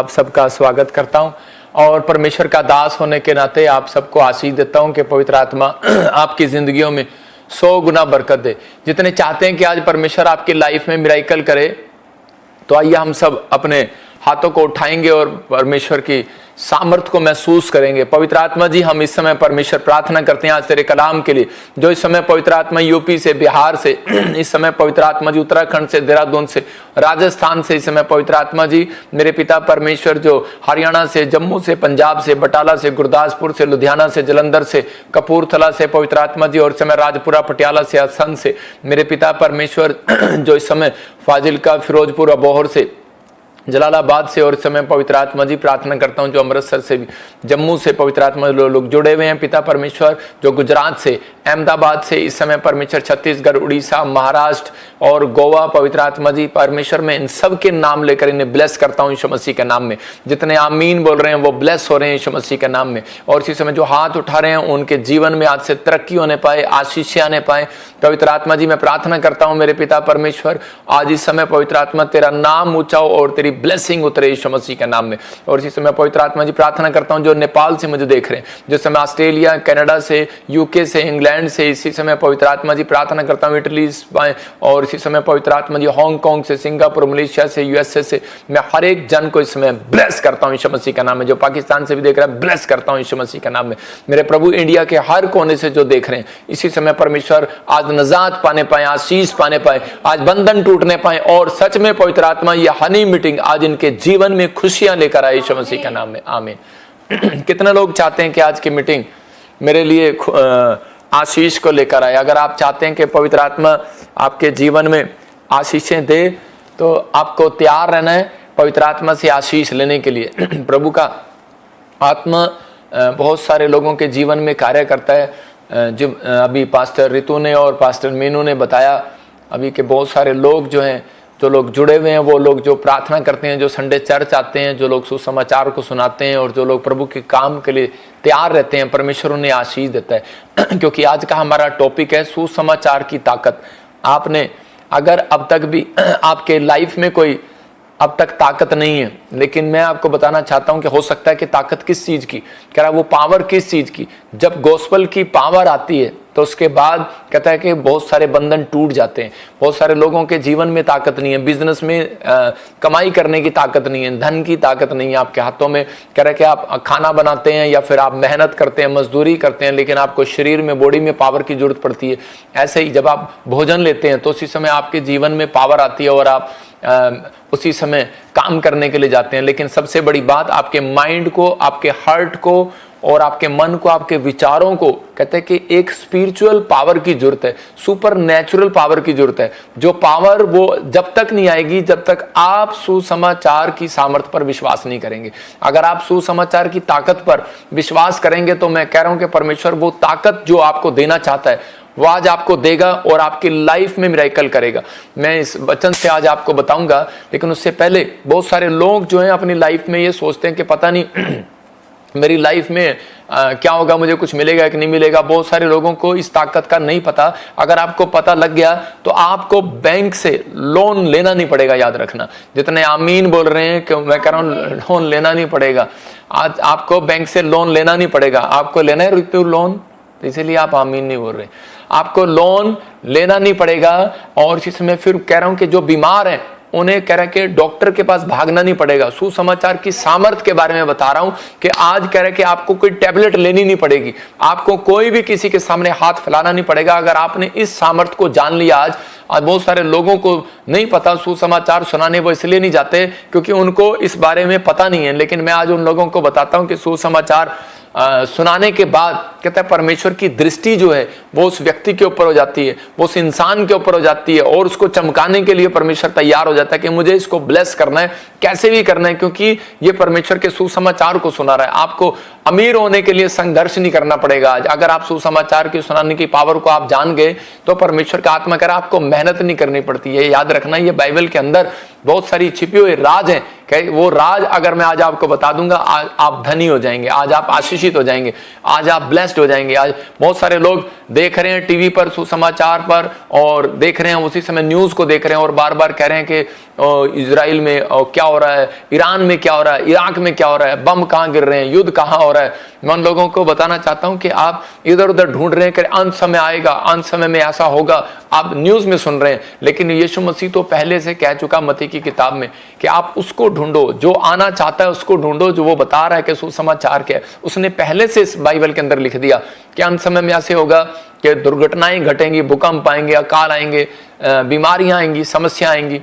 आप सबका स्वागत करता हूं और परमेश्वर का दास होने के नाते आप सबको आशीष देता हूं कि पवित्र आत्मा आपकी जिंदगियों में 100 गुना बरकत दे। जितने चाहते हैं कि आज परमेश्वर आपकी लाइफ में मिराइकल करे, तो आइए हम सब अपने हाथों को उठाएंगे और परमेश्वर की सामर्थ्य को महसूस करेंगे। पवित्र आत्मा जी, हम इस समय परमेश्वर प्रार्थना करते हैं आज तेरे कलाम के लिए, जो इस समय पवित्र आत्मा यूपी से, बिहार से, इस समय पवित्र आत्मा जी उत्तराखंड से, देहरादून से, राजस्थान से, इस समय पवित्र आत्मा जी मेरे पिता परमेश्वर जो हरियाणा से, जम्मू से, पंजाब से, बटाला से, गुरदासपुर से, लुधियाना से, जलंधर से, कपूरथला से, पवित्र आत्मा जी, और इस समय राजपुरा, पटियाला से, असम से, मेरे पिता परमेश्वर जो इस समय फाजिलका, फिरोजपुर, अबोहर से, जलालाबाद से, और इस समय पवित्र आत्मा जी प्रार्थना करता हूं जो अमृतसर से भी, जम्मू से पवित्र आत्मा लोग जुड़े हुए हैं पिता परमेश्वर, जो गुजरात से, अहमदाबाद से, इस समय परमेश्वर छत्तीसगढ़, उड़ीसा, महाराष्ट्र और गोवा, पवित्र आत्मा जी परमेश्वर में इन सब के नाम लेकर इन्हें ब्लेस करता हूं यीशु मसीह के नाम में। जितने आमीन बोल रहे हैं वो ब्लेस हो रहे हैं यीशु मसीह के नाम में। और इसी समय जो हाथ उठा रहे हैं उनके जीवन में आज से तरक्की होने पाए, आशीष आने पाए। पवित्र आत्मा जी मैं प्रार्थना करता हूं मेरे पिता परमेश्वर, आज इस समय पवित्र आत्मा तेरा नाम ऊंचा हो और तेरी ब्लेसिंग उतरे यीशु मसीह के नाम में। और इसी समय पवित्र आत्मा जी प्रार्थना करता हूं जो नेपाल से मुझे देख रहे हैं, जिस समय ऑस्ट्रेलिया, कनाडा से, यूके से, इंग्लैंड से, इसी समय पवित्र आत्मा जी प्रार्थना करता हूं इटली, और इसी समय पवित्र आत्मा जी हांगकांग से, सिंगापुर, मलेशिया से, यूएसए से, मैं हर एक जन को इस समय ब्लेस करता हूं यीशु मसीह का नाम में। जो पाकिस्तान से भी देख रहा है ब्लेस करता हूं यीशु मसीह का नाम में। मेरे प्रभु इंडिया के हर कोने से जो देख रहे हैं इसी समय परमेश्वर आज नजात पाने पाए, आशीष पाने पाए, आज बंधन टूटने पाए, और सच में पवित्र आत्मा ये हनी मीटिंग आज इनके जीवन में खुशियां लेकर आए यीशु मसीह का नाम में, आमीन। कितने लोग चाहते हैं कि आज की मीटिंग मेरे लिए आशीष को लेकर आए? अगर आप चाहते हैं कि पवित्र आत्मा आपके जीवन में आशीषें दे तो आपको तैयार रहना है पवित्र आत्मा से आशीष लेने के लिए। प्रभु का आत्मा बहुत सारे लोगों के जीवन में कार्य करता है। जो अभी पास्टर रितु ने और पास्टर मीनू ने बताया अभी के बहुत सारे लोग जो हैं, जो लोग जुड़े हुए हैं, वो लोग जो प्रार्थना करते हैं, जो संडे चर्च आते हैं, जो लोग सुसमाचार को सुनाते हैं, और जो लोग प्रभु के काम के लिए तैयार रहते हैं, परमेश्वर उन्हें आशीष देता है। क्योंकि आज का हमारा टॉपिक है सुसमाचार की ताकत। आपने अगर अब तक भी आपके लाइफ में कोई अब तक ताकत नहीं है, लेकिन मैं आपको बताना चाहता हूं कि हो सकता है कि ताकत किस चीज की, कह रहा वो पावर किस चीज की। जब गॉस्पेल की पावर आती है तो उसके बाद कहता है कि बहुत सारे बंधन टूट जाते हैं। बहुत सारे लोगों के जीवन में ताकत नहीं है, बिजनेस में कमाई करने की ताकत नहीं है, धन की ताकत नहीं है आपके हाथों में। कह रहा है कि आप खाना बनाते हैं या फिर आप मेहनत करते हैं, मजदूरी करते हैं, लेकिन आपको शरीर में, बॉडी में पावर की जरूरत पड़ती है। ऐसे ही जब आप भोजन लेते हैं तो उसी समय आपके जीवन में पावर आती है और आप उसी समय काम करने के लिए जाते हैं। लेकिन सबसे बड़ी बात आपके माइंड को, आपके हार्ट को और आपके मन को, आपके विचारों को, कहते हैं कि एक स्पिरिचुअल पावर की जरूरत है, सुपर नेचुरल पावर की जरूरत है। जो पावर वो जब तक नहीं आएगी जब तक आप सुसमाचार की सामर्थ्य पर विश्वास नहीं करेंगे। अगर आप सुसमाचार की ताकत पर विश्वास करेंगे तो मैं कह रहा हूं कि परमेश्वर वो ताकत जो आपको देना चाहता है वो आज आपको देगा और आपकी लाइफ में मिराइकल करेगा। मैं इस वचन से आज आपको बताऊंगा, लेकिन उससे पहले बहुत सारे लोग जो हैं अपनी लाइफ में ये सोचते हैं कि पता नहीं मेरी लाइफ में क्या होगा, मुझे कुछ मिलेगा कि नहीं मिलेगा। बहुत सारे लोगों को इस ताकत का नहीं पता। अगर आपको पता लग गया तो आपको बैंक से लोन लेना नहीं पड़ेगा, याद रखना। जितने आमीन बोल रहे हैं कि मैं कह रहा हूं लोन लेना नहीं पड़ेगा, आज आपको बैंक से लोन लेना नहीं पड़ेगा। आपको लेना है रुपये लोन, इसीलिए आप आमीन नहीं बोल रहे। आपको लोन लेना नहीं पड़ेगा। और इसी समय फिर कह रहा हूं कि जो बीमार हैं उन्हें कह रहा है कि डॉक्टर के पास भागना नहीं पड़ेगा। सुसमाचार की सामर्थ्य के बारे में बता रहा हूं कि आज कह रहा है कि आपको कोई टैबलेट लेनी नहीं पड़ेगी, आपको कोई भी किसी के सामने हाथ फैलाना नहीं पड़ेगा। अगर आपने इस सामर्थ्य को जान लिया आज बहुत सारे लोगों को नहीं पता, सुसमाचार सुनाने वो इसलिए नहीं जाते क्योंकि उनको इस बारे में पता नहीं है। लेकिन मैं आज उन लोगों को बताता हूं कि सुसमाचार सुनाने के बाद कहता है परमेश्वर की दृष्टि जो है वो उस व्यक्ति के ऊपर हो जाती है, वो उस इंसान के ऊपर हो जाती है, और उसको चमकाने के लिए परमेश्वर तैयार हो जाता है कि मुझे इसको ब्लेस करना है, कैसे भी करना है, क्योंकि ये परमेश्वर के सुसमाचार को सुना रहा है। आपको अमीर होने के लिए संघर्ष नहीं करना पड़ेगा। आज अगर आप सुसमाचार की सुनाने की पावर को आप जान गए तो परमेश्वर का आत्मा कह रहा है आपको मेहनत नहीं करनी पड़ती है। याद रखना, ये बाइबल के अंदर बहुत सारी छिपी हुई राज हैं। वो राज अगर मैं आज आपको बता दूंगा, आज आप धनी हो जाएंगे, आज आप आशीषित हो जाएंगे, आज आप ब्लेस्ड हो जाएंगे। आज बहुत सारे लोग देख रहे हैं टीवी पर, सुसमाचार पर, और देख रहे हैं उसी समय न्यूज को देख रहे हैं और बार बार कह रहे हैं कि इजराइल में क्या हो रहा है, ईरान में क्या हो रहा है, इराक में क्या हो रहा है, बम कहाँ गिर रहे हैं, युद्ध कहाँ हो रहा है। मैं उन लोगों को बताना चाहता हूं कि आप इधर उधर ढूंढ रहे हैं कि अंत समय आएगा, अंत समय में ऐसा होगा, आप न्यूज में सुन रहे हैं, लेकिन यीशु मसीह तो पहले से कह चुका मत्ती की किताब में कि आप उसको ढूंढो, जो आना चाहता है उसको ढूंढो, जो वो बता रहा है कि सुसमाचार क्या है। उसने पहले से इस बाइबल के अंदर लिख दिया कि अंत समय में ऐसे होगा कि दुर्घटनाएं घटेंगी, भूकंप आएंगे, अकाल आएंगे, बीमारियां आएंगी, समस्या आएंगी,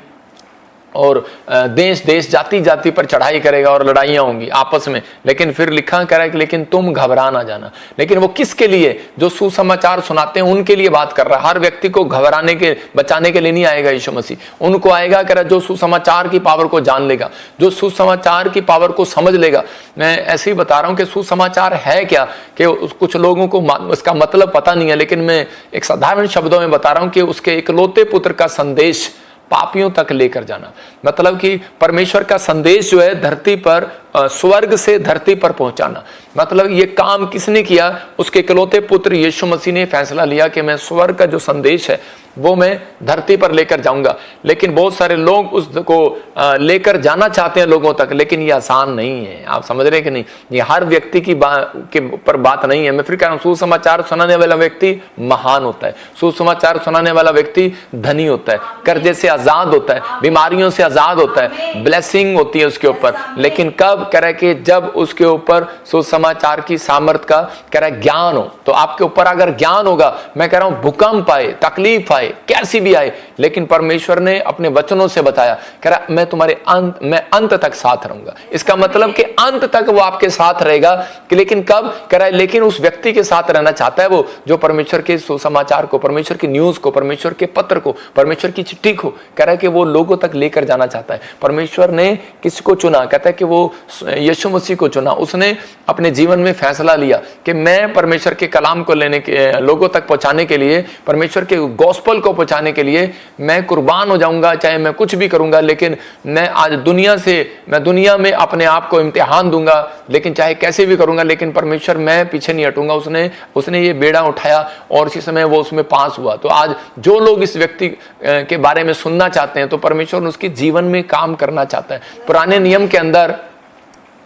और देश देश जाति जाति पर चढ़ाई करेगा और लड़ाइयां होंगी आपस में। लेकिन फिर लिखा करा है कि लेकिन तुम घबरा ना जाना। लेकिन वो किसके लिए? जो सुसमाचार सुनाते हैं उनके लिए बात कर रहा है। हर व्यक्ति को घबराने के, बचाने के लिए नहीं आएगा यीशु मसीह। उनको आएगा करा जो सुसमाचार की पावर को जान लेगा, जो सुसमाचार की पावर को समझ लेगा। मैं ऐसे ही बता रहा हूं कि सुसमाचार है क्या, कि कुछ लोगों को उसका मतलब पता नहीं है, लेकिन मैं एक साधारण शब्दों में बता रहा हूं कि उसके इकलौते पुत्र का संदेश पापियों तक लेकर जाना। मतलब कि परमेश्वर का संदेश जो है धरती पर, स्वर्ग से धरती पर पहुंचाना। मतलब ये काम किसने किया? उसके इकलौते पुत्र यीशु मसीह ने फैसला लिया कि मैं स्वर्ग का जो संदेश है वो मैं धरती पर लेकर जाऊंगा। लेकिन बहुत सारे लोग उसको लेकर जाना चाहते हैं लोगों तक, लेकिन ये आसान नहीं है। आप समझ रहे हैं कि नहीं? ये हर व्यक्ति की के ऊपर बात नहीं है। मैं फिर कह रहा हूं, सुसमाचार सुनाने वाला व्यक्ति महान होता है, सुसमाचार सुनाने वाला व्यक्ति धनी होता है, कर्जे से आजाद होता है, बीमारियों से आजाद होता है, ब्लेसिंग होती है उसके ऊपर। लेकिन कब? कह रहा है कि जब उसके ऊपर सुसमाचार की सामर्थ का कह रहा है ज्ञान हो। तो आपके ऊपर अगर ज्ञान होगा, मैं कह रहा हूं भूकंप आए, तकलीफ आए, कैसी भी आए, लेकिन परमेश्वर ने अपने वचनों से बताया, कह रहा मैं तुम्हारे मैं अंत तक साथ रहूंगा। इसका मतलब कि अंत तक वो आपके साथ रहेगा। कि लेकिन कब? कह रहा है लेकिन उस व्यक्ति के साथ रहना चाहता है वो जो परमेश्वर के सुसमाचार को, परमेश्वर की न्यूज को, परमेश्वर के पत्र को, परमेश्वर की चिट्ठी को कह रहा है कि वो लोगों तक लेकर जाना चाहता है। परमेश्वर ने किसको चुना? कहता है कि वो यीशु मसीह को चुना। उसने अपने जीवन में फैसला लिया कि मैं परमेश्वर के कलाम को लेने के, लोगों तक पहुंचाने के लिए, परमेश्वर के गॉस्पेल को पहुंचाने के लिए मैं कुर्बान हो जाऊंगा, चाहे मैं कुछ भी करूंगा। लेकिन मैं आज मैं दुनिया में अपने आप को इम्तिहान दूंगा, लेकिन चाहे कैसे भी करूंगा, लेकिन परमेश्वर मैं पीछे नहीं हटूंगा। उसने ये बेड़ा उठाया और इसी समय वो उसमें पास हुआ। तो आज जो लोग इस व्यक्ति के बारे में सुनना चाहते हैं, तो परमेश्वर उसके जीवन में काम करना चाहता है। पुराने नियम के अंदर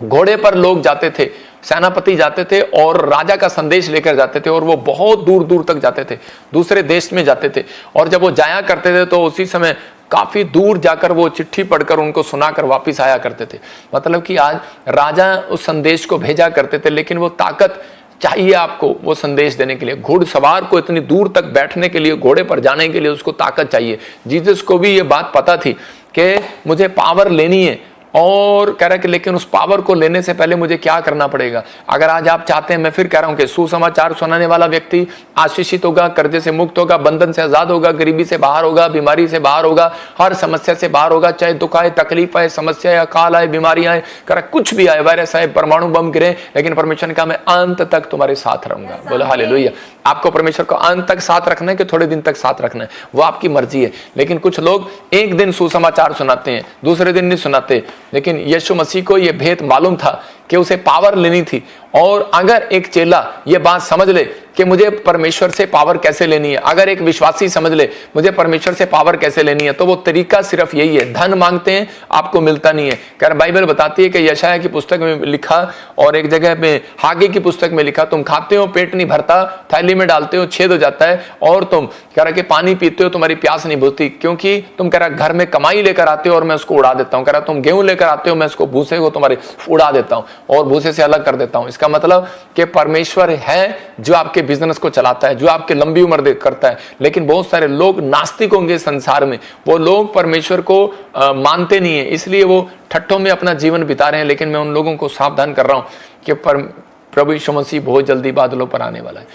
घोड़े पर लोग जाते थे, सेनापति जाते थे और राजा का संदेश लेकर जाते थे, और वो बहुत दूर दूर तक जाते थे, दूसरे देश में जाते थे। और जब वो जाया करते थे तो उसी समय काफी दूर जाकर वो चिट्ठी पढ़कर उनको सुनाकर वापस आया करते थे। मतलब कि आज राजा उस संदेश को भेजा करते थे, लेकिन वो ताकत चाहिए आपको वो संदेश देने के लिए। घुड़सवार को इतनी दूर तक बैठने के लिए, घोड़े पर जाने के लिए उसको ताकत चाहिए। जीसस को भी ये बात पता थी कि मुझे पावर लेनी है, और कह रहा है कि लेकिन उस पावर को लेने से पहले मुझे क्या करना पड़ेगा। अगर आज आप चाहते हैं, मैं फिर कह रहा हूं कि सुसमाचार सुनाने वाला व्यक्ति आशीषित होगा, कर्जे से मुक्त होगा, बंधन से आजाद होगा, गरीबी से बाहर होगा, बीमारी से बाहर होगा, हर समस्या से बाहर होगा। चाहे दुख आए, तकलीफ आए, समस्या आए, अकाल आए, बीमारियां आए, कह रहा कुछ भी आए, वायरस आए, परमाणु बम गिरे, लेकिन परमेश्वर ने कहा मैं अंत तक तुम्हारे साथ रहूंगा। बोलो हालेलुया। आपको परमेश्वर को अंत तक साथ रखना है कि थोड़े दिन तक साथ रखना है, वो आपकी मर्जी है। लेकिन कुछ लोग एक दिन सुसमाचार सुनाते हैं, दूसरे दिन नहीं सुनाते। लेकिन यीशु मसीह को यह भेद मालूम था कि उसे पावर लेनी थी। और अगर एक चेला ये बात समझ ले कि मुझे परमेश्वर से पावर कैसे लेनी है, अगर एक विश्वासी समझ ले मुझे परमेश्वर से पावर कैसे लेनी है, तो वो तरीका सिर्फ यही है। धन मांगते हैं, आपको मिलता नहीं है। कारण बाइबल बताती है कि यशायाह की पुस्तक में लिखा, और एक जगह में हागे की पुस्तक में लिखा, तुम खाते हो पेट नहीं भरता, थैली में डालते हो छेद हो जाता है, और तुम कह रहा कि पानी पीते हो तुम्हारी प्यास नहीं बुझती, क्योंकि तुम कह रहा घर में कमाई लेकर आते हो और मैं उसको उड़ा देता हूं। कह रहा तुम गेहूं लेकर आते हो, मैं उसको भूसे को तुम्हारे उड़ा देता हूं और भूसे से अलग कर देता हूं। इसका मतलब कि परमेश्वर है जो आपके बिजनेस को चलाता है, जो आपके लंबी उम्र करता है। लेकिन बहुत सारे लोग नास्तिक होंगे संसार में, वो लोग परमेश्वर को मानते नहीं है, इसलिए वो ठट्ठों में अपना जीवन बिता रहे हैं। लेकिन मैं उन लोगों को सावधान कर रहा हूं कि प्रभु यीशु मसीह बहुत जल्दी बादलों पर आने वाला है,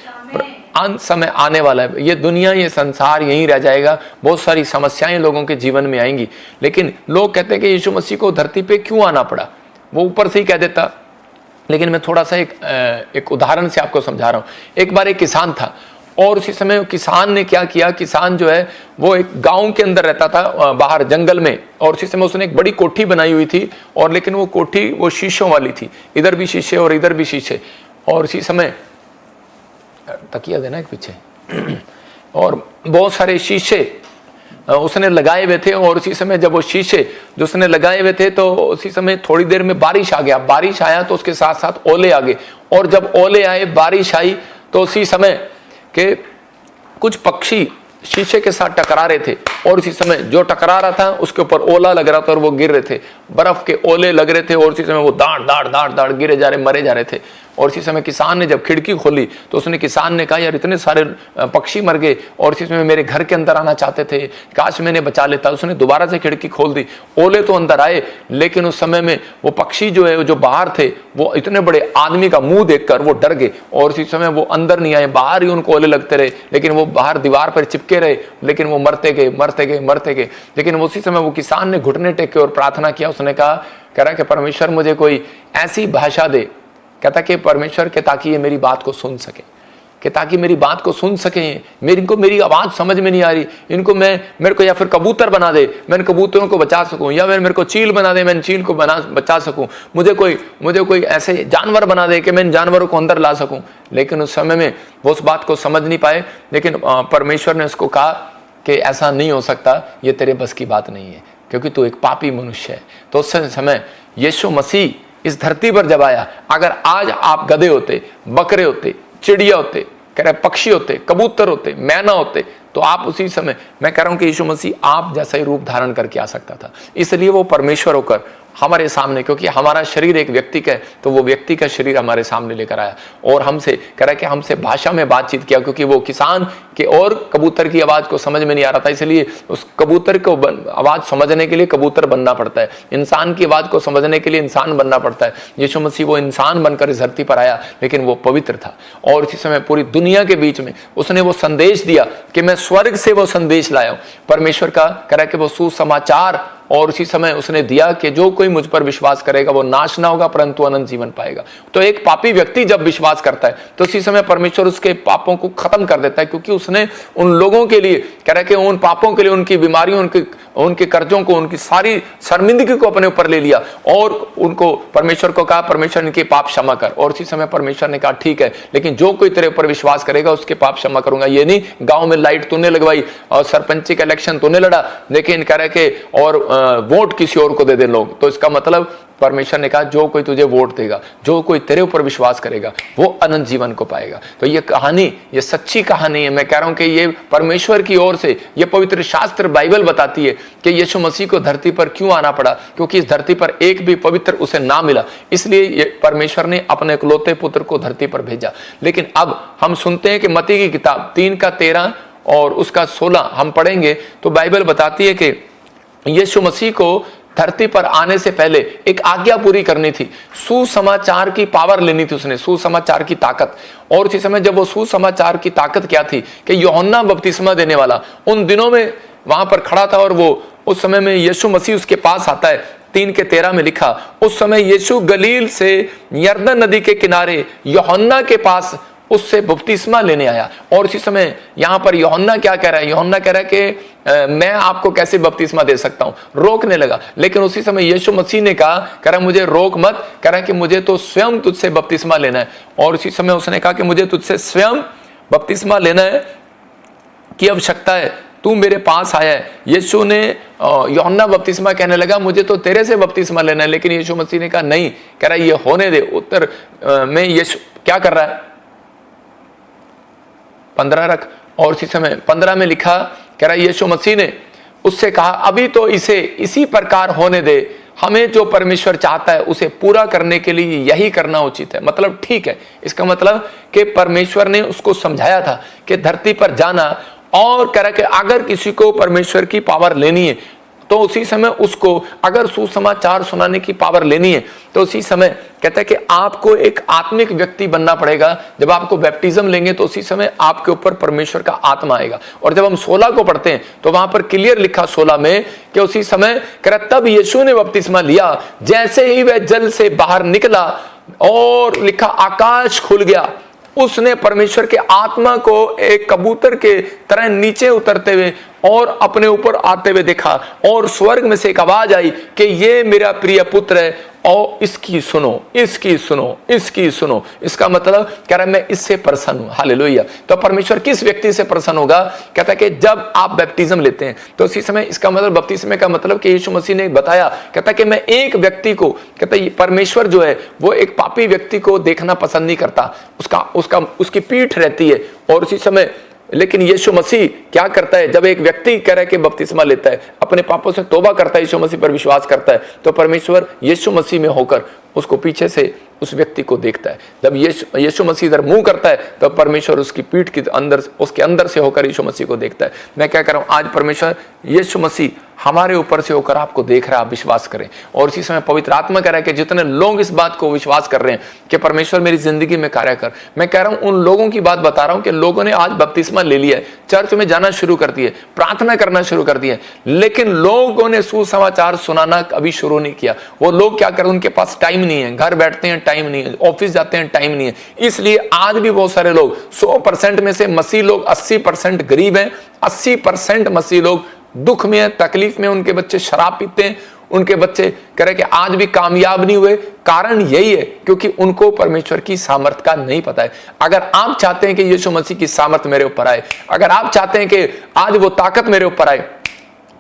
अंत समय आने वाला है। ये दुनिया, ये संसार यहीं रह जाएगा। बहुत सारी समस्याएं लोगों के जीवन में आएंगी। लेकिन लोग कहते हैं कि यीशु मसीह को धरती पे क्यों आना पड़ा, वो ऊपर से ही कह देता। लेकिन मैं थोड़ा सा एक उदाहरण से आपको समझा रहा हूं। एक बार एक किसान था, और उसी समय किसान ने क्या किया, किसान जो है वो एक गांव के अंदर रहता था, बाहर जंगल में, और उसी समय उसने एक बड़ी कोठी बनाई हुई थी। और लेकिन वो कोठी वो शीशों वाली थी, इधर भी शीशे और इधर भी शीशे। और उसी समय तकिया देना एक पीछे, और बहुत सारे शीशे उसने लगाए हुए थे, और उसी समय जब वो शीशे जो उसने लगाए हुए थे तो उसी समय थोड़ी देर में बारिश आ गया। बारिश आया तो उसके साथ साथ ओले आ गए, और जब ओले आए, बारिश आई, तो उसी समय के कुछ पक्षी शीशे के साथ टकरा रहे थे, और उसी समय जो टकरा रहा था उसके ऊपर ओला लग रहा था और वो गिर रहे थे, बर्फ के ओले लग रहे थे, और उसी समय वो दाड़ दाड़ दाड़ दाड़ गिरे जा रहे, मरे जा रहे थे। और इसी समय किसान ने जब खिड़की खोली तो उसने किसान ने कहा, यार इतने सारे पक्षी मर गए और इसी समय मेरे घर के अंदर आना चाहते थे, काश मैंने बचा लेता। उसने दोबारा से खिड़की खोल दी, ओले तो अंदर आए, लेकिन उस समय में वो पक्षी जो है, जो बाहर थे, वो इतने बड़े आदमी का मुंह देखकर वो डर गए, और इसी समय वो अंदर नहीं आए, बाहर ही उनको ओले लगते रहे, लेकिन वो बाहर दीवार पर चिपके रहे, लेकिन वो मरते गए मरते गए मरते गए। लेकिन उसी समय वो किसान ने घुटने टेके और प्रार्थना किया। उसने कह रहा कि परमेश्वर मुझे कोई ऐसी भाषा दे, कहता कि परमेश्वर के, ताकि ये मेरी बात को सुन सके, कि ताकि मेरी बात को सुन सके, मेरी आवाज समझ में नहीं आ रही, इनको मेरे को या फिर कबूतर बना दे, मैं कबूतरों को बचा सकूं, या फिर मेरे को चील बना दे, मैं चील को बचा सकूं, मुझे कोई ऐसे जानवर बना दे कि मैं इन जानवरों को अंदर ला सकूं। लेकिन उस समय में वो उस बात को समझ नहीं पाए, लेकिन परमेश्वर ने उसको कहा कि ऐसा नहीं हो सकता, ये तेरे बस की बात नहीं है, क्योंकि तू एक पापी मनुष्य है। तो उस समय यीशु मसीह इस धरती पर जब आया, अगर आज आप गधे होते, बकरे होते, चिड़िया होते, कह रहे पक्षी होते, कबूतर होते, मैना होते, तो आप उसी समय, मैं कह रहा हूं कि यीशु मसीह आप जैसा ही रूप धारण करके आ सकता था। इसलिए वो परमेश्वर होकर हमारे सामने, क्योंकि हमारा शरीर एक व्यक्ति का है, तो वो व्यक्ति का शरीर हमारे सामने लेकर आया और हमसे कह रहा है कि हमसे भाषा में बातचीत किया, क्योंकि वो किसान के और कबूतर की आवाज को समझ में नहीं आ रहा था, इसलिए उस कबूतर को आवाज समझने के लिए कबूतर बनना पड़ता है, इंसान की आवाज को समझने के लिए इंसान बनना पड़ता है। यीशु मसीह वो इंसान बनकर इस धरती पर आया, लेकिन वो पवित्र था, और इसी समय पूरी दुनिया के बीच में उसने वो संदेश दिया कि मैं स्वर्ग से वो संदेश लाया हूं, परमेश्वर का कह रहा है कि वो सुसमाचार। और उसी समय उसने दिया कि जो कोई मुझ पर विश्वास करेगा वो नाश ना होगा, परंतु अनंत जीवन पाएगा। तो एक पापी व्यक्ति जब विश्वास करता है तो उसी समय परमेश्वर उसके पापों को खत्म कर देता है, क्योंकि उसने उन लोगों के लिए कह रहा है कि उन पापों के लिए, उनकी बीमारियों, उनके कर्जों को, उनकी सारी शर्मिंदगी को अपने ऊपर ले लिया, और उनको परमेश्वर को कहा, परमेश्वर इनके पाप क्षमा कर। और उसी समय परमेश्वर ने कहा, ठीक है, लेकिन जो कोई तेरे ऊपर विश्वास करेगा उसके पाप क्षमा करूंगा। ये नहीं गांव में लाइट तूने लगवाई और सरपंची का इलेक्शन तूने लड़ा, लेकिन कह रहा है कि और वोट किसी और को दे दे लोग, तो इसका मतलब परमेश्वर ने कहा जो कोई तुझे वोट देगा, जो कोई तेरे ऊपर विश्वास करेगा, वो अनंत जीवन को पाएगा। तो ये कहानी, ये सच्ची कहानी है। मैं कह रहा हूं कि ये परमेश्वर की ओर से, ये पवित्र शास्त्र बाइबल बताती है कि यीशु मसीह को धरती पर क्यों आना पड़ा, क्योंकि इस धरती पर एक भी पवित्र उसे ना मिला, इसलिए परमेश्वर ने अपने इकलौते पुत्र को धरती पर भेजा। लेकिन अब हम सुनते हैं कि मत्ती की किताब 3:13 और उसका 16 हम पढ़ेंगे, तो बाइबल बताती है कि यीशु मसीह को धरती पर आने से पहले एक आज्ञा पूरी करनी थी, सुसमाचार की पावर लेनी थी उसने, सुसमाचार की ताकत। और उसी समय जब वो सुसमाचार की ताकत क्या थी कि यूहन्ना बपतिस्मा देने वाला उन दिनों में वहां पर खड़ा था, और वो उस समय में यीशु मसीह उसके पास आता है। 3:13 में लिखा, उस समय यीशु गलील से यरदन नदी के किनारे यूहन्ना के पास उससे बपतिस्मा लेने आया। और इसी समय यहां पर यूहन्ना क्या कह रहा है, यूहन्ना कह रहा है कि मैं आपको कैसे बपतिस्मा दे सकता हूं, रोकने लगा। लेकिन उसी समय यीशु मसीह ने कह रहा मुझे रोक मत, कह रहा कि मुझे तो स्वयं तुझसे बपतिस्मा लेना है। और उसी समय उसने कहा कि मुझे तुझसे स्वयं बपतिस्मा लेना है, की आवश्यकता है, तू मेरे पास आया है। यीशु ने यूहन्ना बपतिस्मा कहने लगा मुझे तो तेरे से बपतिस्मा लेना है, लेकिन यीशु मसीह ने कहा नहीं, कह रहा ये होने दे। उत्तर में यीशु क्या कर रहा है, 15 रख। और इसी समय 15 में लिखा, कह रहा यीशु मसीह ने उससे कहा अभी तो इसे इसी प्रकार होने दे, हमें जो परमेश्वर चाहता है उसे पूरा करने के लिए यही करना उचित है। मतलब ठीक है, इसका मतलब कि परमेश्वर ने उसको समझाया था कि धरती पर जाना, और कह रहा कि अगर किसी को परमेश्वर की पावर लेनी है तो उसी समय उसको, अगर सुसमाचार सुनाने की पावर लेनी है तो उसी समय कहता है कि आपको एक आत्मिक व्यक्ति बनना पड़ेगा। जब आपको बैप्टिज्म लेंगे तो उसी समय आपके ऊपर परमेश्वर का आत्मा आएगा। और जब हम 16 को पढ़ते हैं तो वहां पर क्लियर लिखा 16 में कि उसी समय कह रहा तब यीशु ने बपतिस्मा लिया, जैसे ही वह जल से बाहर निकला और लिखा आकाश खुल गया, उसने परमेश्वर के आत्मा को एक कबूतर के तरह नीचे उतरते हुए और अपने ऊपर आते हुए देखा, और स्वर्ग में से एक आवाज आई कि ये मेरा प्रिय पुत्र है और इसकी सुनो, इसकी सुनो, इसकी सुनो। इसका मतलब कह रहा है मैं इससे प्रसन्न हूं। हालेलुया। तो परमेश्वर किस व्यक्ति से प्रसन्न होगा? कहता है कि जब आप बैप्टिज्म लेते हैं तो उसी समय, इसका मतलब बपतिस्मे का मतलब कि यीशु मसीह ने बताया, कहता है कि मैं एक व्यक्ति को, कहता है परमेश्वर जो है वो एक पापी व्यक्ति को देखना पसंद नहीं करता, उसकी पीठ रहती है। और उसी समय लेकिन यीशु मसीह क्या करता है? जब एक व्यक्ति कह रहा है कि बपतिस्मा लेता है, अपने पापों से तौबा करता है, यीशु मसीह पर विश्वास करता है, तो परमेश्वर यीशु मसीह में होकर उसको पीछे से उस व्यक्ति को देखता है। जब यीशु मसीह इधर मुंह करता है तो परमेश्वर उसकी पीठ के अंदर, उसके अंदर से होकर यीशु मसीह को देखता है। मैं क्या कर रहा हूं? आज परमेश्वर यीशु मसीह हमारे ऊपर से होकर आपको देख रहा है, आप विश्वास करें। और इसी समय पवित्र आत्मा कह रहा है कि जितने लोग इस बात को विश्वास कर रहे हैं कि परमेश्वर मेरी जिंदगी में कार्य कर, मैं कह रहा हूं उन लोगों की बात बता रहा हूं कि लोगों ने आज बपतिस्मा ले लिया है, चर्च में जाना शुरू कर दिए, प्रार्थना करना शुरू कर दिए, लेकिन लोगों ने सुसमाचार सुनाना कभी शुरू नहीं किया। वो लोग क्या करें? उनके पास टाइम नहीं है, घर बैठते हैं टाइम नहीं है, ऑफिस जाते हैं टाइम नहीं है। इसलिए आज भी बहुत सारे लोग, 100% में से मसीह लोग 80% गरीब हैं, 80% मसीह लोग दुख में है, तकलीफ में। उनके बच्चे शराब पीते हैं, उनके बच्चे कह रहे कि आज भी कामयाब नहीं हुए। कारण यही है क्योंकि उनको परमेश्वर की सामर्थ का नहीं पता है। अगर आप चाहते हैं कि यीशु मसीह की सामर्थ मेरे ऊपर आए, अगर आप चाहते हैं कि आज वो ताकत मेरे ऊपर आए,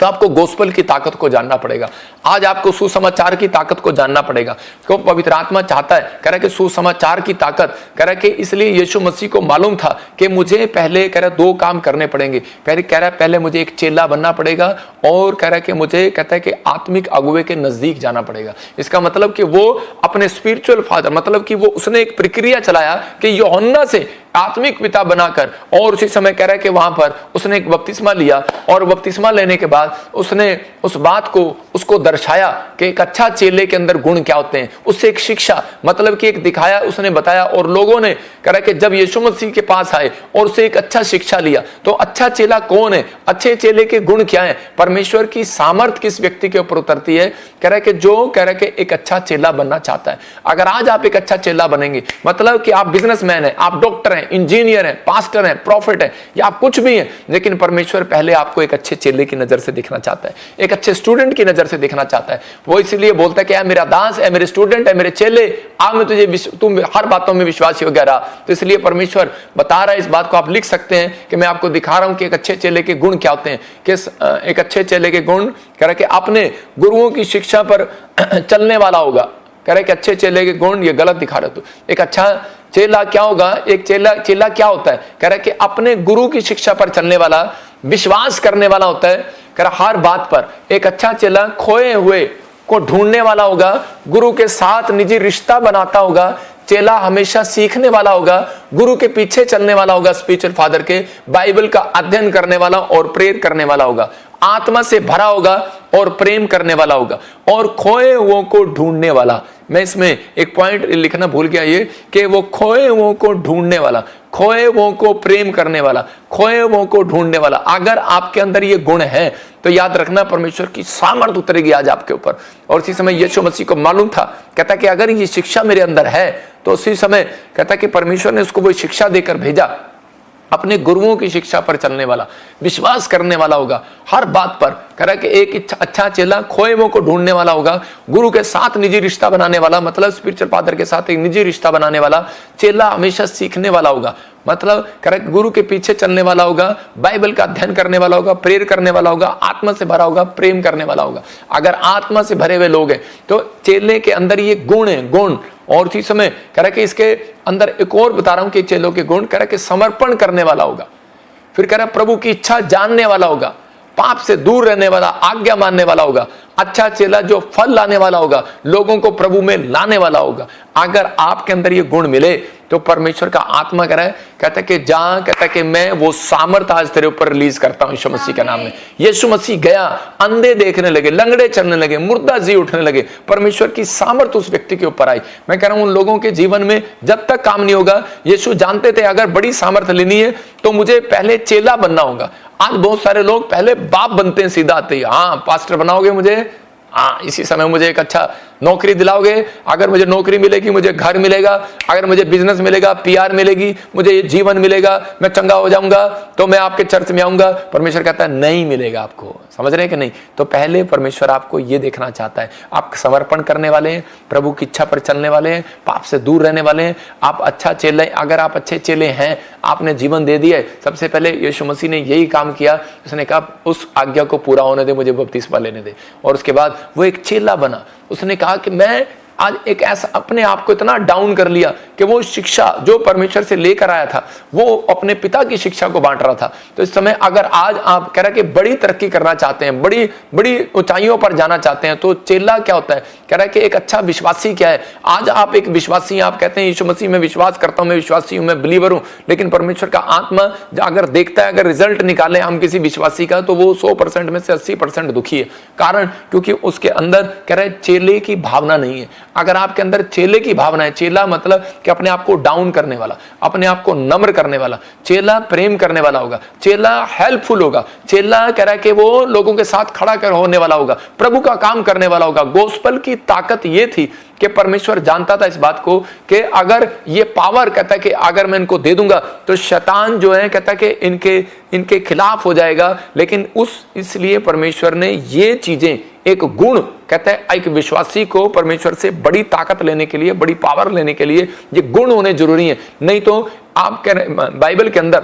तो आपको गोस्पेल की ताकत को जानना पड़ेगा। आज आपको सुसमाचार की ताकत को जानना पड़ेगा। क्यों? पवित्र आत्मा चाहता है, कह रहा है कि सुसमाचार की ताकत, कह रहा है कि इसलिए यीशु मसीह को मालूम था कि मुझे पहले, कह रहा है, 2 काम करने पड़ेंगे। पहले कह रहा है पहले मुझे एक चेला बनना पड़ेगा, और कह रहा है कि मुझे, कहता है कि आत्मिक अगुवे के नजदीक जाना पड़ेगा। इसका मतलब कि वो अपने स्पिरिचुअल फादर, मतलब कि वो उसने एक प्रक्रिया चलाया कि यूहन्ना से आत्मिक पिता बनाकर, और उसी समय कह रहा है कि वहां पर उसने एक बपतिस्मा लिया, और बपतिस्मा लेने के बाद उसने उस बात को उसको दर्शाया कि एक अच्छा चेले के अंदर गुण क्या होते हैं। उससे एक शिक्षा, मतलब कि एक दिखाया, उसने बताया, और लोगों ने कह रहा है कि जब यीशु मसीह के पास आए और उससे एक अच्छा शिक्षा लिया, तो अच्छा चेला कौन है, अच्छे चेले के गुण क्या है, परमेश्वर की सामर्थ किस व्यक्ति के ऊपर उतरती है। कह रहा है कि जो, कह रहा है कि एक अच्छा चेला बनना चाहता है, अगर आज आप एक अच्छा चेला बनेंगे, मतलब कि आप बिजनेसमैन हैं, आप डॉक्टर हैं, इंजीनियर हैं, पास्टर हैं, प्रॉफिट हैं, या आप कुछ भी हैं, लेकिन परमेश्वर पहले आपको एक अच्छे चेले की नजर से देखना चाहता है, एक अच्छे स्टूडेंट की नजर से देखना चाहता है। वो इसलिए बोलता है कि मेरा दास है, मेरे स्टूडेंट है, मेरे चेले, आ मैं तुझे, तुम हर बातों में विश्वासी हो गया रहा। तो इसलिए परमेश्वर बता रहा है, इस बात को आप लिख सकते हैं कि मैं आपको दिखा रहा हूं कि एक अच्छे चेले के गुण क्या होते हैं। कि एक अच्छे चेले के गुण, कह रहा है कि अपने गुरुओं की शिक्षा पर चलने वाला होगा। कह रहा है कि अच्छे चेले के गुण, ये गलत दिखा रहे तो एक अच्छा चेला क्या होगा, एक चेला क्या होता है? कह रहा है कि अपने गुरु की शिक्षा पर चलने वाला, विश्वास करने वाला होता है। कह रहा हर बात पर एक अच्छा चेला खोए हुए को ढूंढने वाला होगा, गुरु के साथ निजी रिश्ता बनाता होगा, चेला हमेशा सीखने वाला होगा, गुरु के पीछे चलने वाला होगा, स्पिरिचुअल फादर के, बाइबल का अध्ययन करने वाला और प्रेयर करने वाला होगा, आत्मा से भरा होगा और प्रेम करने वाला होगा, और खोए हुओं को ढूंढने वाला। मैं इसमें एक पॉइंट लिखना भूल गया, ये कि वो खोए हुओं को ढूंढने वाला, खोए हुओं को प्रेम करने वाला, खोए हुओं को ढूंढने वाला। अगर आपके अंदर ये गुण है तो याद रखना परमेश्वर की सामर्थ उतरेगी आज आपके ऊपर। और इसी समय यीशु मसीह को मालूम था, कहता कि अगर ये शिक्षा मेरे अंदर है, तो उसी समय कहता कि परमेश्वर ने उसको वो शिक्षा देकर भेजा, अपने गुरुओं की शिक्षा पर चलने वाला, विश्वास करने वाला होगा हर बात पर। कह रहा है कि एक अच्छा चेला खोए हुओं को ढूंढने वाला होगा, गुरु के साथ निजी रिश्ता बनाने वाला, मतलब स्पिरिचुअल फादर के साथ एक निजी रिश्ता बनाने वाला। चेला हमेशा सीखने वाला होगा, मतलब कह रहा है गुरु के पीछे चलने वाला होगा, बाइबल का अध्ययन करने वाला होगा, प्रेयर करने वाला होगा, आत्मा से भरा होगा, प्रेम करने वाला होगा। अगर आत्मा से भरे हुए लोग हैं तो चेले के अंदर ये गुण है, गुण। और इसी समय कह रहा है कि इसके अंदर एक और बता रहा हूं कि चेलों के गुण, कह रहा है कि समर्पण करने वाला होगा, फिर कह रहा है प्रभु की इच्छा जानने वाला होगा, पाप से दूर रहने वाला, आज्ञा मानने वाला होगा। अच्छा चेला जो फल लाने वाला होगा, लोगों को प्रभु में लाने वाला होगा। अगर आपके अंदर ये गुण मिले तो परमेश्वर का आत्मा कह रहा है, कहता है कि जहां, कहता है कि मैं वो सामर्थ आज तेरे ऊपर रिलीज करता हूं यीशु मसीह के नाम में। यीशु मसीह गया, अंधे देखने लगे, लंगड़े चलने लगे, मुर्दा जी उठने लगे, परमेश्वर की सामर्थ उस व्यक्ति के ऊपर आई। मैं कह रहा हूं उन लोगों के जीवन में जब तक काम नहीं होगा, यीशु जानते थे अगर बड़ी सामर्थ लेनी है तो मुझे पहले चेला बनना होगा। आज बहुत सारे लोग पहले बाप बनते हैं, सीधा आते ही, हाँ पास्टर बनाओगे मुझे, हाँ इसी समय मुझे एक अच्छा नौकरी दिलाओगे, अगर मुझे नौकरी मिलेगी, मुझे घर मिलेगा, अगर मुझे बिजनेस मिलेगा, PR मिलेगी, मुझे ये जीवन मिलेगा, मैं चंगा हो जाऊंगा, तो मैं आपके चर्च में आऊंगा। परमेश्वर कहता है नहीं मिलेगा आपको। समझ रहे हैं कि नहीं? तो पहले परमेश्वर आपको ये देखना चाहता है, आप समर्पण करने वाले हैं, प्रभु की इच्छा पर चलने वाले हैं, पाप से दूर रहने वाले हैं, आप अच्छा चेले। अगर आप अच्छे चेले हैं, आपने जीवन दे दिया है, सबसे पहले यीशु मसीह ने यही काम किया, उसने कहा उस आज्ञा को पूरा होने दे, मुझे बपतिस्मा लेने दे। और उसके बाद वो एक चेला बना। उसने कहा कि मैं आज एक ऐसा अपने आप को इतना डाउन कर लिया कि वो शिक्षा जो परमेश्वर से लेकर आया था, वो अपने पिता की शिक्षा को बांट रहा था। तो इस समय अगर आज आप कह रहे कि बड़ी तरक्की करना चाहते हैं, बड़ी बड़ी ऊंचाइयों पर जाना चाहते हैं, तो चेला क्या होता है? कह रहा है कि एक अच्छा विश्वासी क्या है? आज आप एक विश्वासी हैं, आप कहते हैं यीशु मसीह में विश्वास करता हूं, मैं विश्वासी हूं, मैं बिलीवर हूं, लेकिन परमेश्वर का आत्मा अगर देखता है, अगर रिजल्ट निकाले हम किसी विश्वासी का, तो वो 100% में से 80% दुखी है। कारण क्योंकि उसके अंदर कह रहे चेले की भावना नहीं है। अगर आपके अंदर चेले की भावना है, चेला मतलब कि अपने आप को डाउन करने वाला, अपने आप को नम्र करने वाला, चेला प्रेम करने वाला होगा, चेला हेल्पफुल होगा, चेला कह रहा है कि वो लोगों के साथ खड़ा कर होने वाला होगा, प्रभु का काम करने वाला होगा। गोस्पल की ताकत ये थी कि परमेश्वर जानता था इस बात को कि अगर ये पावर कहता है कि अगर मैं इनको दे दूंगा तो शैतान जो है कहता है कि इनके खिलाफ हो जाएगा। लेकिन इसलिए परमेश्वर ने ये चीजें, एक गुण कहता है एक विश्वासी को परमेश्वर से बड़ी ताकत लेने के लिए, बड़ी पावर लेने के लिए ये गुण होने जरूरी है। नहीं तो आप कह रहे, बाइबल के अंदर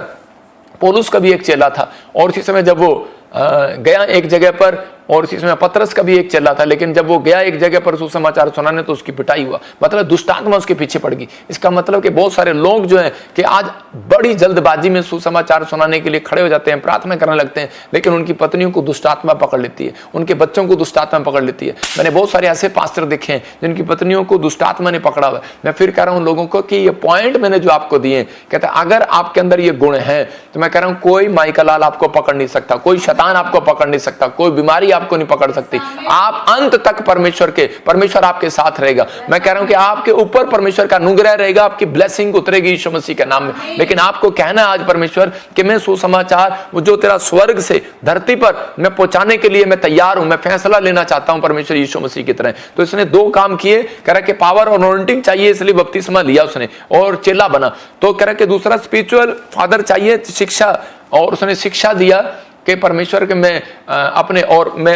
पौलुस का भी एक चेला था, और उसी समय जब वो गया एक जगह पर, और इसी समय पतरस का भी एक चेला था, लेकिन जब वो गया एक जगह पर सुसमाचार सुनाने तो उसकी पिटाई हुआ, मतलब दुष्ट आत्मा उसके पीछे पड़ गई। इसका मतलब कि बहुत सारे लोग जो हैं कि आज बड़ी जल्दबाजी में सुसमाचार सुनाने के लिए खड़े हो जाते हैं, प्रार्थना करने लगते हैं, लेकिन उनकी पत्नियों को दुष्ट आत्मा पकड़ लेती है, उनके बच्चों को दुष्ट आत्मा पकड़ लेती है। मैंने बहुत सारे ऐसे पास्टर देखे हैं जिनकी पत्नियों को दुष्ट आत्मा ने पकड़ा हुआ है। मैं फिर कह रहा हूं लोगों को कि ये पॉइंट मैंने जो आपको दिए, कहते हैं अगर आपके अंदर ये गुण है तो मैं कह रहा हूं कोई माई का लाल आपको पकड़ नहीं सकता, कोई शैतान आपको पकड़ नहीं सकता, कोई बीमारी आपको नहीं पकड़ सकती। आप अंत तक परमेश्वर आपके साथ रहेगा। मैं कह रहा हूं कि आपके ऊपर परमेश्वर का अनुग्रह रहेगा, आपकी ब्लेसिंग उतरेगी यीशु मसीह के नाम में। लेकिन आपको कहना आज परमेश्वर कि मैं सुसमाचार वो जो तेरा स्वर्ग से धरती पर मैं पहुंचाने के लिए मैं तैयार हूं, मैं फैसला लेना चाहता हूं परमेश्वर यीशु मसीह की तरह। तो इसने दो काम किए, कह रहा कि पावर और अनॉइंटिंग चाहिए, इसलिए बपतिस्मा लिया उसने और चेला बना। तो कह रहा कि दूसरा स्पिरिचुअल फादर चाहिए, शिक्षा, और उसने शिक्षा दिया कि परमेश्वर के मैं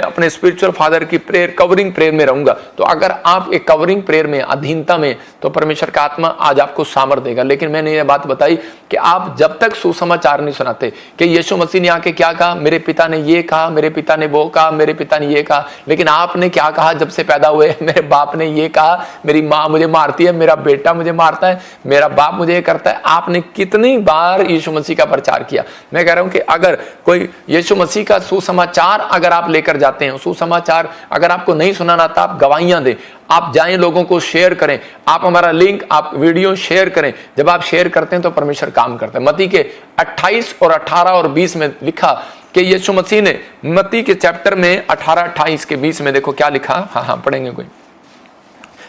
अपने स्पिरिचुअल फादर की प्रेयर, कवरिंग प्रेयर में रहूंगा। तो अगर आप एक कवरिंग प्रेयर में, अधीनता में, तो परमेश्वर का आत्मा आज आपको सामर्थ देगा। लेकिन मैंने ये बात बताई कि आप जब तक सुसमाचार नहीं सुनाते कि यीशु मसीह ने आके क्या कहा, मेरे पिता ने ये कहा, मेरे पिता ने वो कहा, मेरे पिता ने ये कहा, लेकिन आपने क्या कहा जब से पैदा हुए? मेरे बाप ने ये कहा, मेरी माँ मुझे मारती है, मेरा बेटा मुझे मारता है, मेरा बाप मुझे ये करता है। आपने कितनी बार यीशु मसीह का प्रचार किया? मैं कह रहा हूं कि अगर कोई यीशु मसीह का सुसमाचार अगर आप लेकर जाते हैं, सुसमाचार अगर आपको नहीं सुनाना आता, आप गवाहियां दें, आप जाएं, लोगों को शेयर करें, आप हमारा लिंक, आप वीडियो शेयर करें। जब आप शेयर करते हैं तो परमेश्वर काम करता है। मत्ती के 28 और 18 और 20 में लिखा कि यीशु मसीह ने, मत्ती के चैप्टर में 18, 28 के 20 में देखो क्या लिखा। हाँ पढ़ेंगे, कोई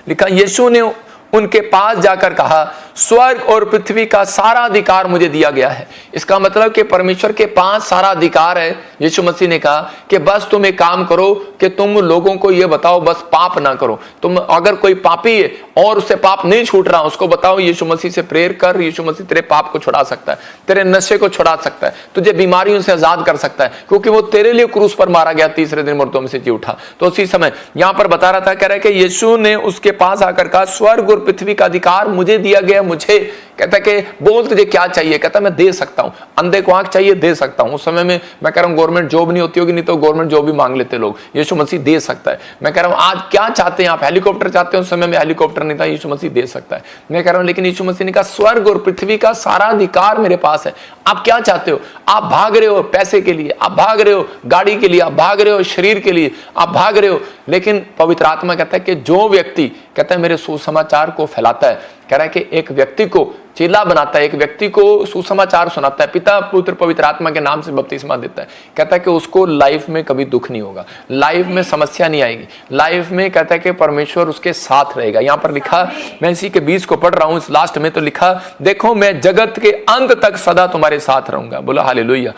लिखा, यीशु ने उनके पास जाकर कहा, स्वर्ग और पृथ्वी का सारा अधिकार मुझे दिया गया है। इसका मतलब कि परमेश्वर के पास सारा अधिकार है। यीशु मसीह ने कहा कि बस तुम एक काम करो कि तुम लोगों को यह बताओ, बस पाप ना करो। तुम अगर कोई पापी है और उससे पाप नहीं छूट रहा, उसको बताओ यीशु मसीह से प्रेयर कर, यीशु मसीह तेरे पाप को छुड़ा सकता है, तेरे नशे को छुड़ा सकता है, तुझे बीमारियों से आजाद कर सकता है, क्योंकि वो तेरे लिए क्रूस पर मारा गया, तीसरे दिन मुर्दों में से जी उठा। तो उसी समय यहां पर बता रहा था, कह रहा है कि यीशु ने उसके पास आकर कहा, स्वर्ग और पृथ्वी का अधिकार मुझे दिया गया। मुझे कहता है कि बोल तुझे क्या चाहिए? कहता है मैं दे सकता हूं। अंधे को आंख चाहिए, दे सकता हूं। उस समय में मैं कह रहा हूं गवर्नमेंट जॉब नहीं होती होगी, नहीं तो गवर्नमेंट जॉब भी मांग लेते लोग, यीशु मसीह दे सकता है। मैं कह रहा हूं आज क्या चाहते हैं आप? हेलीकॉप्टर चाहते हो? उस समय में हेलीकॉप्टर नहीं था, यीशु मसीह दे सकता है। मैं कह रहा हूं लेकिन यीशु मसीह ने कहा स्वर्ग और पृथ्वी का सारा अधिकार मेरे पास है। आप क्या चाहते हो? आप भाग रहे हो पैसे के लिए, आप भाग रहे हो गाड़ी के लिए, आप भाग रहे हो शरीर के लिए, आप भाग रहे हो, लेकिन पवित्र आत्मा कहता है कि जो व्यक्ति कहता है मेरे सुसमाचार को फैलाता है, कह रहा है कि एक व्यक्ति को चेला बनाता है, एक व्यक्ति को सुसमाचार सुनाता है, पिता पुत्र पवित्र आत्मा के नाम से बपतिस्मा देता है, कहता है कि उसको लाइफ में कभी दुख नहीं होगा, लाइफ में समस्या नहीं आएगी, लाइफ में कहता है कि परमेश्वर उसके साथ रहेगा। यहां पर लिखा, मैं इसी के 20 को पढ़ रहा हूं, इस लास्ट में तो लिखा, देखो मैं जगत के अंत तक सदा तुम्हारे साथ रहूंगा। बोला हालेलुया।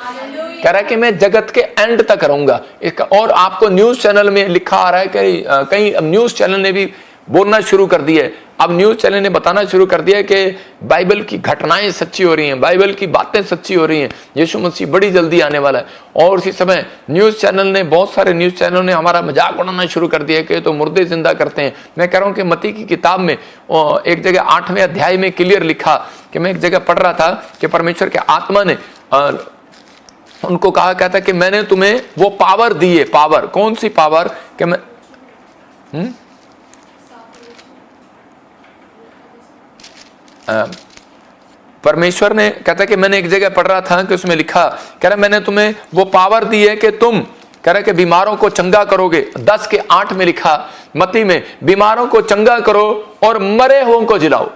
कह रहा है कि मैं जगत के एंड तक रहूंगा। और आपको न्यूज चैनल में लिखा आ रहा है कि कई न्यूज चैनल ने भी बोलना शुरू कर दिया है, अब न्यूज चैनल ने बताना शुरू कर दिया है कि बाइबल की घटनाएं सच्ची हो रही हैं, बाइबल की बातें सच्ची हो रही हैं, यीशु मसीह बड़ी जल्दी आने वाला है। और उसी समय न्यूज चैनल ने, बहुत सारे न्यूज चैनल ने हमारा मजाक उड़ाना शुरू कर दिया कि तो मुर्दे जिंदा करते हैं। मैं कह रहा हूं कि मत्ती की किताब में एक जगह 8वें अध्याय में क्लियर लिखा कि मैं एक जगह पढ़ रहा था कि परमेश्वर के आत्मा ने उनको कहा, कहता कि मैंने तुम्हें वो पावर दी है। पावर कौन सी पावर? कि मैं परमेश्वर ने, कहता कि मैंने एक जगह पढ़ रहा था कि उसमें लिखा, कह रहा मैंने तुम्हें वो पावर दी है कि तुम, कह रहा कि बीमारों को चंगा करोगे। 10:8 में लिखा मत्ती में, बीमारों को चंगा करो और मरे हुओं को जिलाओ।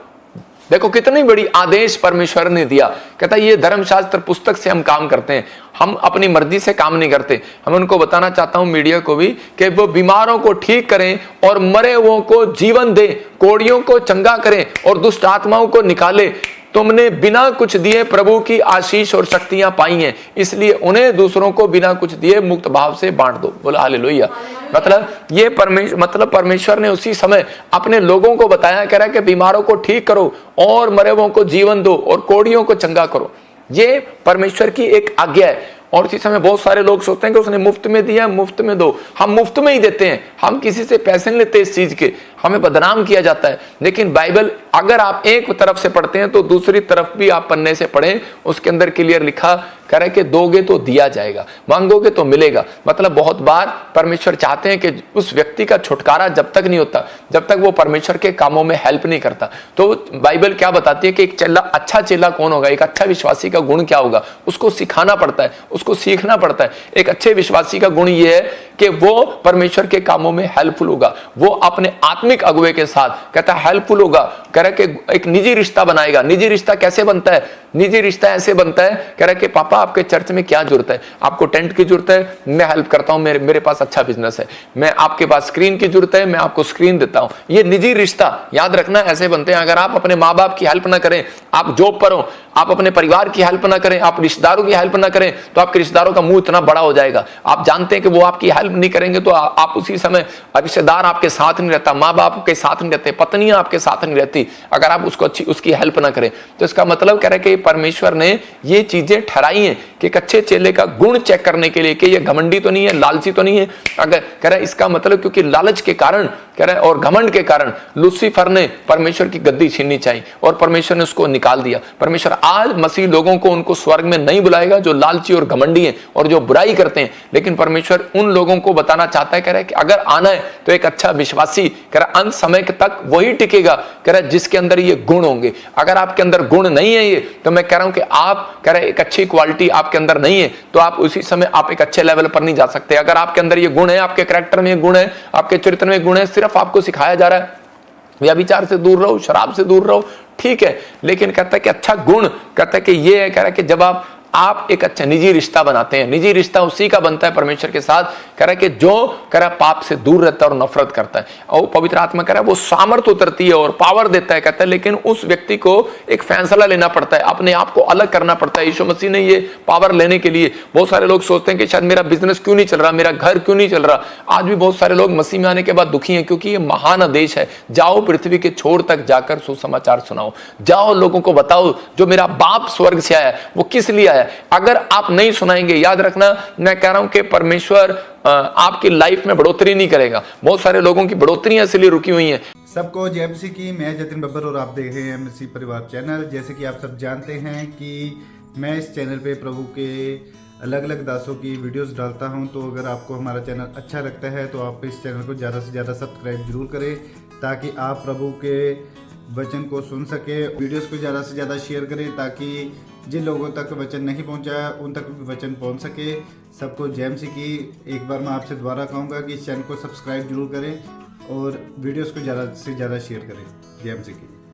देखो कितनी बड़ी आदेश परमेश्वर ने दिया। कहता ये धर्मशास्त्र पुस्तक से हम काम करते हैं, हम अपनी मर्जी से काम नहीं करते। हम उनको बताना चाहता हूं, मीडिया को भी, कि वो बीमारों को ठीक करें और मरे हुओं को जीवन दें, कोढ़ियों को चंगा करें और दुष्ट आत्माओं को निकाले। तुमने बिना कुछ दिए प्रभु की आशीष और शक्तियां पाई हैं, इसलिए उन्हें दूसरों को बिना कुछ दिए मुक्त भाव से बांट दो। बोला हालेलुया। मतलब ये परमेश्वर ने उसी समय अपने लोगों को बताया, कह रहा है कि बीमारों को ठीक करो और मरे हुओं को जीवन दो और कोढ़ियों को चंगा करो। ये परमेश्वर की एक आज्ञा है। और इसी समय बहुत सारे लोग सोचते हैं कि उसने मुफ्त में दिया, मुफ्त में दो। हम मुफ्त में ही देते हैं, हम किसी से पैसे नहीं लेते इस चीज के, हमें बदनाम किया जाता है। लेकिन बाइबल अगर आप एक तरफ से पढ़ते हैं तो दूसरी तरफ भी आप पन्ने से पढ़ें, उसके अंदर क्लियर लिखा कह रहा है कि दोगे तो दिया जाएगा, मांगोगे तो मिलेगा। मतलब बहुत बार परमेश्वर चाहते हैं कि उस व्यक्ति का छुटकारा जब तक नहीं होता, जब तक वो परमेश्वर के कामों में हेल्प नहीं करता। तो बाइबल क्या बताती है कि एक चेला, अच्छा चेला कौन होगा, एक अच्छा विश्वासी का गुण क्या होगा, उसको सिखाना पड़ता है, उसको सीखना पड़ता है। एक अच्छे विश्वासी का गुण ये है कि वो परमेश्वर के कामों में हेल्पफुल होगा, वो अपने आत्मिक अगुवे के साथ कहता है हेल्पफुल होगा। कह रहा है कि एक निजी रिश्ता बनाएगा। निजी रिश्ता कैसे बनता है? निजी रिश्ता ऐसे बनता है, कह रहा है कि पापा आपके चर्च में क्या जरूरत है? आपको टेंट की जरूरत है, मैं हेल्प करता हूं, मेरे पास अच्छा बिजनेस है। मैं आपके पास स्क्रीन की जरूरत है, मैं आपको स्क्रीन देता हूं। ये निजी रिश्ता याद रखना ऐसे बनते हैं। अगर आप अपने माँ बाप की हेल्प ना करें, आप जॉब पर हो, आप अपने परिवार की हेल्प ना करें, आप रिश्तेदारों की हेल्प ना करें, तो आपके रिश्तेदारों का मुंह इतना बड़ा हो जाएगा। आप जानते हैं कि वो आपकी हेल्प नहीं करेंगे तो आप उसी समय, रिश्तेदार आपके साथ नहीं रहता, माँ बाप के साथ नहीं रहते, पत्नियां आपके साथ नहीं रहती, अगर आप उसकी हेल्प ना करें। तो इसका मतलब कह रहे हैं कि परमेश्वर ने ये चीजें ठहराई हैं कि एक अच्छे चेले का गुण चेक करने के लिए कि ये घमंडी तो नहीं है, लालची तो नहीं है। अगर कह रहा है इसका मतलब क्योंकि लालच के कारण कह रहा है और घमंड के कारण लूसीफर ने परमेश्वर की गद्दी छीननी चाहिए और परमेश्वर ने उसको निकाल दिया। परमेश्वर आज मसीह लोगों को उनको स्वर्ग में नहीं बुलाएगा जो लालची और घमंडी हैं और जो बुराई करते हैं, लेकिन परमेश्वर उन लोगों को बताना चाहता है, कह रहा है कि अगर आना है तो एक अच्छा विश्वासी, कह रहा है अंत समय तक वही टिकेगा, कह रहा है जिसके अंदर ये गुण होंगे। अगर आपके अंदर गुण नहीं है ये, तो मैं कह रहा हूं कि आप, कह रहे एक अच्छी क्वालिटी आपके अंदर नहीं है, तो आप उसी समय आप एक अच्छे लेवल पर नहीं जा सकते। अगर आपके अंदर ये गुण है, आपके कैरेक्टर में गुण है, आपके चरित्र में गुण है, सिर्फ आपको सिखाया जा रहा है व्यभिचार से दूर रहो, शराब से दूर रहो, ठीक है, लेकिन कहता है कि अच्छा गुण, कहता है कि ये है, कह रहा है कि जब आप एक अच्छा निजी रिश्ता बनाते हैं, निजी रिश्ता उसी का बनता है परमेश्वर के साथ, कह रहा है कि जो कह रहा है पाप से दूर रहता है और नफरत करता है, और पवित्र आत्मा कह रहा है वो सामर्थ उतरती है और पावर देता है, कहता है, लेकिन उस व्यक्ति को एक फैसला लेना पड़ता है, अपने आप को अलग करना पड़ता है। यीशु मसीह ने ये पावर लेने के लिए, बहुत सारे लोग सोचते हैं कि शायद मेरा बिजनेस क्यों नहीं चल रहा, मेरा घर क्यों नहीं चल रहा। आज भी बहुत सारे लोग मसीह में आने के बाद दुखी हैं, क्योंकि ये महान आदेश है, जाओ पृथ्वी के छोर तक जाकर सुसमाचार सुनाओ, जाओ लोगों को बताओ जो मेरा बाप स्वर्ग से आया वो किस लिए आया। अगर आप नहीं सुनाएंगे, याद रखना मैं कह रहा हूं कि परमेश्वर आपकी लाइफ में बढ़ोतरी नहीं करेगा। बहुत सारे लोगों की बढ़ोतरियां इसलिए रुकी हुई हैं। सबको जय मसीह की, मैं जतिन बब्बर और आप देख रहे हैं मसीह परिवार चैनल। जैसे कि आप सब जानते हैं कि मैं इस चैनल पे प्रभु के अलग अलग दासों की वीडियोस डालता हूं, तो अगर आपको हमारा चैनल अच्छा लगता है तो आप इस चैनल को ज़्यादा से ज़्यादा सब्सक्राइब जरूर करें, ताकि आप प्रभु के वचन को सुन सके। वीडियोस को ज़्यादा से ज़्यादा शेयर करें, ताकि जिन लोगों तक वचन नहीं पहुंचा उन तक भी वचन पहुंच सके। सबको जय मसीह की। एक बार मैं आपसे दोबारा कहूँगा कि इस चैनल को सब्सक्राइब जरूर करें और वीडियोस को ज़्यादा से ज़्यादा शेयर करें। जय मसीह की।